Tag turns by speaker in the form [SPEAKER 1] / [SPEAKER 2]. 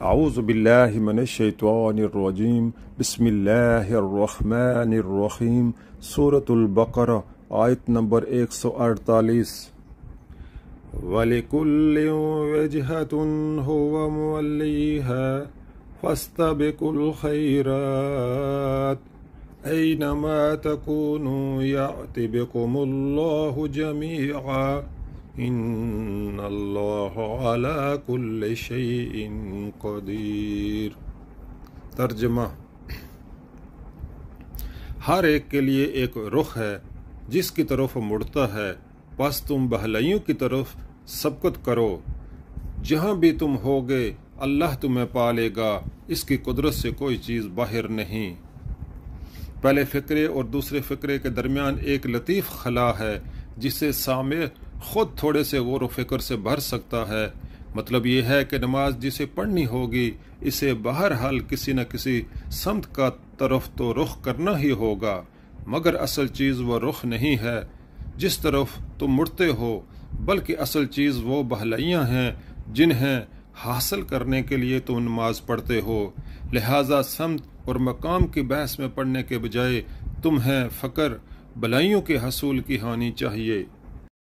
[SPEAKER 1] اعوذ باللہ من الشیطان الرجیم بسم اللہ الرحمن الرحیم سورة البقرہ آیت نمبر 148 وَلِكُلٍّ وِجْهَةٌ هُوَ مُوَلِّيهَا فَاسْتَبِقُوا الْخَيْرَاتِ أَيْنَمَا تَكُونُوا يَأْتِ بِكُمُ اللَّهُ جَمِيعًا ان اللہ علی کل شیء قدیر۔ ترجمہ: ہر ایک کے لیے ایک رخ ہے جس کی طرف مڑتا ہے، پس تم بھلائیوں کی طرف سبقت کرو۔ جہاں بھی تم ہوگے اللہ تمہیں پالے گا، اس کی قدرت سے کوئی چیز باہر نہیں۔ پہلے فقرے اور دوسرے فقرے کے درمیان ایک لطیف خلا ہے جسے سامع خود تھوڑے سے غور و فکر سے بھر سکتا ہے۔ مطلب یہ ہے کہ نماز جسے پڑھنی ہوگی اسے بہرحال کسی نہ کسی سمت کا طرف تو رخ کرنا ہی ہوگا، مگر اصل چیز وہ رخ نہیں ہے جس طرف تم مڑتے ہو، بلکہ اصل چیز وہ بھلائیاں ہیں جنہیں حاصل کرنے کے لیے تم نماز پڑھتے ہو۔ لہٰذا سمت اور مقام کی بحث میں پڑھنے کے بجائے تمہیں فقر بھلائیوں کے حصول کی ہانی چاہیے۔